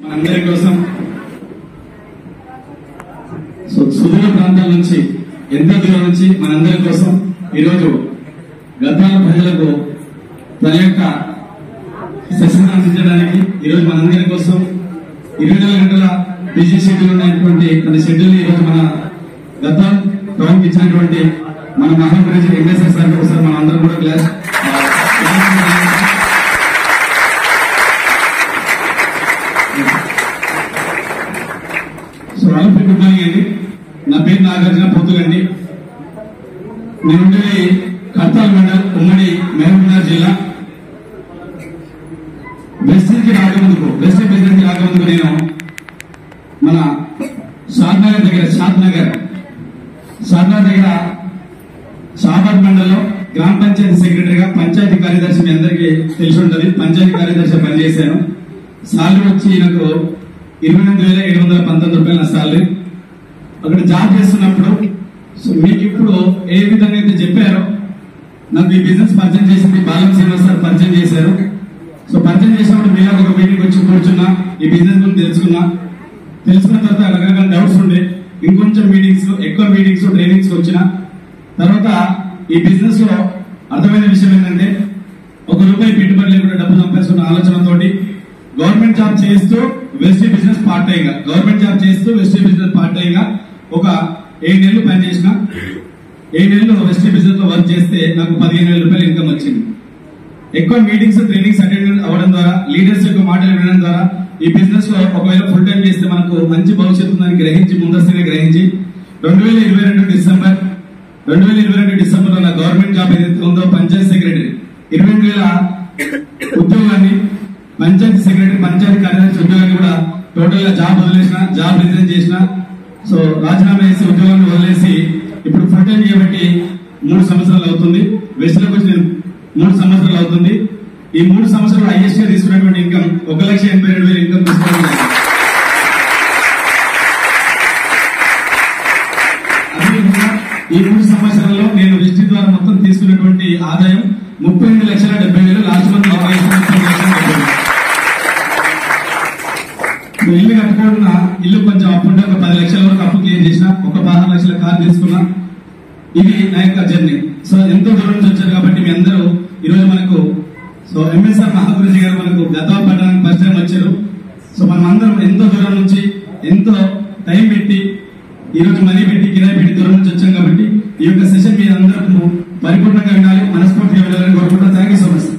మనందరి కోసం సుదూర ప్రాంతాల నుంచి ఎంతో దూరం నుంచి మనందరి కోసం ఈరోజు గద్వాల ప్రజలకు తన యొక్క సెషన్ అందించడానికి ఈరోజు మనందరి కోసం 24 గంటల బిజీ షెడ్యూల్ ఉన్నటువంటి తన షెడ్యూల్ ఈరోజు మన గద్వాల టౌన్ ఇచ్చినటువంటి మన మహాప్రజ ఎంఎస్ఆర్ సార్ కోసం మనం అందరం కూడా క్లాస్ గుడ్ మార్నింగ్ అండి. నా పేరు నాగార్జున పోతుగండి. నేను ఉండేది కర్తాల్ మండల్ ఉమ్మడి మహబూబ్నగర్ జిల్లా. వెస్ట్ ప్రెసిడెంట్ రాకముందుకు నేను మన షాద్నగర్ దగ్గర షాబాద్ మండల్లో గ్రామ పంచాయతీ సెక్రటరీగా పంచాయతీ కార్యదర్శి మీ అందరికీ తెలిసి ఉంటుంది. పంచాయతీ కార్యదర్శి పనిచేశాను. సాలరీ వచ్చి నాకు 28,719 రూపాయలు నా సాలరీ. అక్కడ జాబ్ చేస్తున్నప్పుడు మీకు ఇప్పుడు ఏ విధంగా అయితే చెప్పారో నాకు ఈ బిజినెస్ పరిచయం చేసింది బాలం శ్రీనివాస్ సార్ పరిచయం చేశారు. సో పరిచయం చేసినప్పుడు మీరు ఒక మీటింగ్ వచ్చి కూర్చున్నా, ఈ బిజినెస్ గురించి తెలుసుకున్న తర్వాత రకరకాల డౌట్స్ ఉండే, ఇంకొంచెం ఎక్కువ మీటింగ్స్ ట్రైనింగ్స్ వచ్చిన తర్వాత ఈ బిజినెస్ లో అర్థమైన విషయం ఏంటంటే ₹1 పెట్టుబడి లేకుండా డబ్బు సంపాదించుకున్న ఆలోచనతోటి గవర్నమెంట్ జాబ్ చేస్తూ వెస్ట్ బిజినెస్ పార్ట్ టైంగా ఒక 7 నెలలు పనిచేసిన. 7 నెలలు వెస్ట్ బిజినెస్ లో వర్క్ చేస్తే నాకు 15,000 రూపాయలు ఇన్కమ్ వచ్చింది. ఎక్కువ మీటింగ్స్ ట్రైనింగ్స్ అటెండ్ అవ్వడం ద్వారా, లీడర్స్ యొక్క మాటలు వినడం ద్వారా ఈ బిజినెస్ లో ఒకవేళ ఫుల్ టైం చేస్తే మనకు మంచి భవిష్యత్తు ఉందని ముందస్తుగా గ్రహించి 2022 డిసెంబర్ లో నా గవర్నమెంట్ జాబ్ ఏదైతే ఉందో పంచాయతీ సెక్రటరీ 20,000 ఉద్యోగాన్ని పంచాయతీ కార్యదర్శి ఉద్యోగాన్ని కూడా టోటల్ గా జాబ్ రిజైన్ చేసిన. సో రాజీనామా చేసి ఉద్యోగాన్ని వదిలేసి ఇప్పుడు ఫుల్ టైం చేయబట్టి 3 సంవత్సరాలు అవుతుంది. వెస్ట్ లోకి వచ్చి 3 సంవత్సరాలు అవుతుంది. ఈ 3 సంవత్సరాలు హైయెస్ట్ గా తీసుకున్నటువంటి ఇన్కమ్ 1,82,000 ఇన్కమ్ తీసుకోవడం. ఈ 3 సంవత్సరాల్లో నేను వెస్ట్ ద్వారా మొత్తం తీసుకున్నటువంటి ఆదాయం 38,70,000. లాస్ట్ మంత్ ఇల్లు కట్టుకోవడం, ఇల్లు కొంచెం అప్పుంటే ఒక 10 లక్షల వరకు అప్పు క్లియర్ చేసిన, ఒక 16 లక్షల కార్ తీసుకున్నా. ఇది నా యొక్క జర్నీ. సో ఎంతో దూరం నుంచి వచ్చారు కాబట్టి మీ అందరూ ఈరోజు మనకు ఎంఎస్ఆర్ మహాగురుజీ గారు మనకు గద్వాల పట్టణానికి ఫస్ట్ టైం వచ్చారు. సో మనం అందరం ఎంతో దూరం నుంచి ఎంతో టైం పెట్టి ఈరోజు మనీ పెట్టి కిరాయి పెట్టి దూరం నుంచి వచ్చాం కాబట్టి ఈ యొక్క సెషన్ మీరు అందరూ పరిపూర్ణంగా వినాలి, మనస్ఫూర్తిగా వినాలని కోరుకుంటున్నాను. Thank you so much.